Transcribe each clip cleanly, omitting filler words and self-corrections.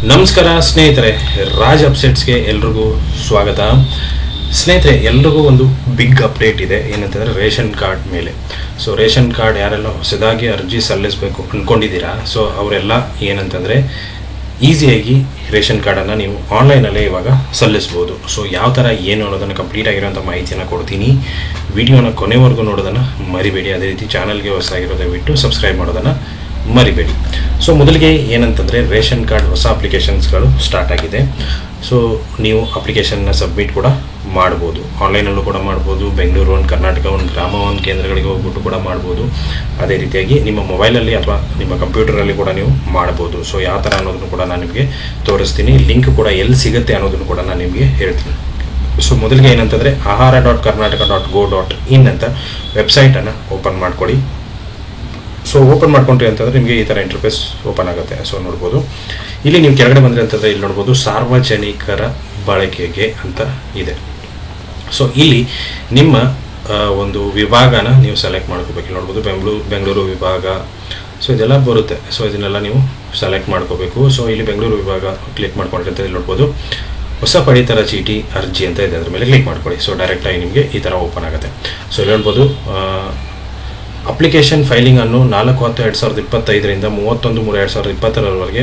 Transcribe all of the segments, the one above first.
ನಮಸ್ಕಾರ ಸ್ನೇಹಿತರೆ, ರಾಜ್ ಅಪ್ಸೆಟ್ಸ್ಗೆ ಎಲ್ರಿಗೂ ಸ್ವಾಗತ. ಸ್ನೇಹಿತರೆ, ಎಲ್ರಿಗೂ ಒಂದು ಬಿಗ್ ಅಪ್ಡೇಟ್ ಇದೆ. ಏನಂತಂದರೆ ರೇಷನ್ ಕಾರ್ಡ್ ಮೇಲೆ. ಸೊ ರೇಷನ್ ಕಾರ್ಡ್ ಯಾರೆಲ್ಲ ಹೊಸದಾಗಿ ಅರ್ಜಿ ಸಲ್ಲಿಸಬೇಕು ಅಂದ್ಕೊಂಡಿದ್ದೀರಾ, ಸೊ ಅವರೆಲ್ಲ ಏನಂತಂದರೆ ಈಸಿಯಾಗಿ ರೇಷನ್ ಕಾರ್ಡನ್ನು ನೀವು ಆನ್ಲೈನಲ್ಲೇ ಇವಾಗ ಸಲ್ಲಿಸ್ಬೋದು. ಸೊ ಯಾವ ಥರ ಏನು ಅನ್ನೋದನ್ನು ಕಂಪ್ಲೀಟ್ ಆಗಿರೋಂಥ ಮಾಹಿತಿಯನ್ನು ಕೊಡ್ತೀನಿ. ವಿಡಿಯೋನ ಕೊನೆವರೆಗೂ ನೋಡೋದನ್ನು ಮರಿಬೇಡಿ. ಅದೇ ರೀತಿ ಚಾನಲ್ಗೆ ಹೊಸದಾಗಿರೋದೇ ಬಿಟ್ಟು ಸಬ್ಸ್ಕ್ರೈಬ್ ಮಾಡೋದನ್ನು ಮರಿಬೇಡಿ. ಸೊ ಮೊದಲಿಗೆ ಏನಂತಂದರೆ ರೇಷನ್ ಕಾರ್ಡ್ ಹೊಸ ಅಪ್ಲಿಕೇಶನ್ಸ್ಗಳು ಸ್ಟಾರ್ಟ್ ಆಗಿದೆ. ಸೊ ನೀವು ಅಪ್ಲಿಕೇಶನ್ನ ಸಬ್ಮಿಟ್ ಕೂಡ ಮಾಡ್ಬೋದು, ಆನ್ಲೈನಲ್ಲೂ ಕೂಡ ಮಾಡ್ಬೋದು. ಬೆಂಗಳೂರು ಒಂದು, ಕರ್ನಾಟಕ ಒಂದು, ಗ್ರಾಮ ಒಂದು ಕೇಂದ್ರಗಳಿಗೆ ಹೋಗ್ಬಿಟ್ಟು ಕೂಡ ಮಾಡ್ಬೋದು. ಅದೇ ರೀತಿಯಾಗಿ ನಿಮ್ಮ ಮೊಬೈಲಲ್ಲಿ ಅಥವಾ ನಿಮ್ಮ ಕಂಪ್ಯೂಟರಲ್ಲಿ ಕೂಡ ನೀವು ಮಾಡ್ಬೋದು. ಸೊ ಯಾವ ಥರ ಅನ್ನೋದನ್ನು ಕೂಡ ನಾನು ನಿಮಗೆ ತೋರಿಸ್ತೀನಿ. ಲಿಂಕ್ ಕೂಡ ಎಲ್ಲಿ ಸಿಗುತ್ತೆ ಅನ್ನೋದನ್ನು ಕೂಡ ನಾನು ನಿಮಗೆ ಹೇಳ್ತೀನಿ. ಸೊ ಮೊದಲಿಗೆ ಏನಂತಂದರೆ ahara.karnataka.go.in ಅಂತ ವೆಬ್ಸೈಟನ್ನು ಓಪನ್ ಮಾಡ್ಕೊಳ್ಳಿ. ಸೊ ಓಪನ್ ಮಾಡ್ಕೊಂಡ್ರಿ ಅಂತಂದರೆ ನಿಮಗೆ ಈ ಥರ ಇಂಟರ್ಫೇಸ್ ಓಪನ್ ಆಗುತ್ತೆ. ಸೊ ನೋಡ್ಬೋದು, ಇಲ್ಲಿ ನೀವು ಕೆಳಗಡೆ ಬಂದರೆ ಅಂತಂದರೆ ಇಲ್ಲಿ ನೋಡ್ಬೋದು ಸಾರ್ವಜನಿಕರ ಬಳಕೆಗೆ ಅಂತ ಇದೆ. ಸೊ ಇಲ್ಲಿ ನಿಮ್ಮ ಒಂದು ವಿಭಾಗನ ನೀವು ಸೆಲೆಕ್ಟ್ ಮಾಡ್ಕೋಬೇಕು. ನೋಡ್ಬೋದು ಬೆಂಗಳೂರು ವಿಭಾಗ. ಸೊ ಇದೆಲ್ಲ ಬರುತ್ತೆ. ಸೊ ಇದನ್ನೆಲ್ಲ ನೀವು ಸೆಲೆಕ್ಟ್ ಮಾಡ್ಕೋಬೇಕು. ಸೊ ಇಲ್ಲಿ ಬೆಂಗಳೂರು ವಿಭಾಗ ಕ್ಲಿಕ್ ಮಾಡ್ಕೊಂಡ್ರೆ ಅಂತ ಇಲ್ಲಿ ನೋಡ್ಬೋದು ಹೊಸ ಪಡಿತರ ಚೀಟಿ ಅರ್ಜಿ ಅಂತ ಇದೆ, ಅದ್ರ ಮೇಲೆ ಕ್ಲಿಕ್ ಮಾಡ್ಕೊಳ್ಳಿ. ಸೊ ಡೈರೆಕ್ಟಾಗಿ ನಿಮಗೆ ಈ ಥರ ಓಪನ್ ಆಗುತ್ತೆ. ಸೊ ಇಲ್ಲಿ ನೋಡ್ಬೋದು ಅಪ್ಲಿಕೇಶನ್ ಫೈಲಿಂಗ್ ಅನ್ನು 4/10/2025ರಿಂದ 31/3/2020ರವರೆಗೆ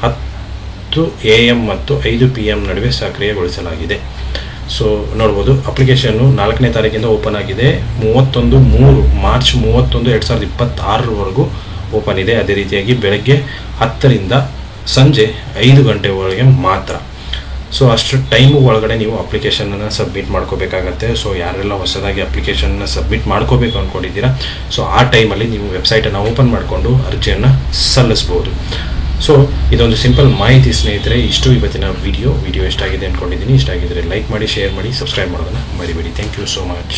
10 AM ಮತ್ತು 5 PM ನಡುವೆ ಸಕ್ರಿಯಗೊಳಿಸಲಾಗಿದೆ. ಸೊ ನೋಡ್ಬೋದು ಅಪ್ಲಿಕೇಶನ್ನು 4ನೇ ತಾರೀಕಿಂದ ಓಪನ್ ಆಗಿದೆ. ಮಾರ್ಚ್ 31, 2026ರವರೆಗೂ ಓಪನ್ ಇದೆ. ಅದೇ ರೀತಿಯಾಗಿ ಬೆಳಗ್ಗೆ 10ರಿಂದ ಸಂಜೆ 5 ಗಂಟೆವರೆಗೆ ಮಾತ್ರ. ಸೊ ಅಷ್ಟು ಟೈಮು ಒಳಗಡೆ ನೀವು ಅಪ್ಲಿಕೇಶನನ್ನು ಸಬ್ಮಿಟ್ ಮಾಡ್ಕೋಬೇಕಾಗತ್ತೆ. ಸೊ ಯಾರೆಲ್ಲ ಹೊಸದಾಗಿ ಅಪ್ಲಿಕೇಶನ್ನ ಸಬ್ಮಿಟ್ ಮಾಡ್ಕೋಬೇಕು ಅಂದ್ಕೊಂಡಿದ್ದೀರಾ, ಸೊ ಆ ಟೈಮಲ್ಲಿ ನೀವು ವೆಬ್ಸೈಟನ್ನು ಓಪನ್ ಮಾಡಿಕೊಂಡು ಅರ್ಜಿಯನ್ನು ಸಲ್ಲಿಸ್ಬೋದು. ಸೊ ಇದೊಂದು ಸಿಂಪಲ್ ಮಾಹಿತಿ ಸ್ನೇಹಿತರೆ. ಇಷ್ಟು ಇವತ್ತಿನ ವಿಡಿಯೋ ಎಷ್ಟಾಗಿದೆ ಅಂದ್ಕೊಂಡಿದ್ದೀನಿ. ಇಷ್ಟ ಆಗಿದ್ದರೆ ಲೈಕ್ ಮಾಡಿ, ಶೇರ್ ಮಾಡಿ, ಸಬ್ಸ್ಕ್ರೈಬ್ ಮಾಡೋದನ್ನು ಮರಿಬೇಡಿ. Thank you so much.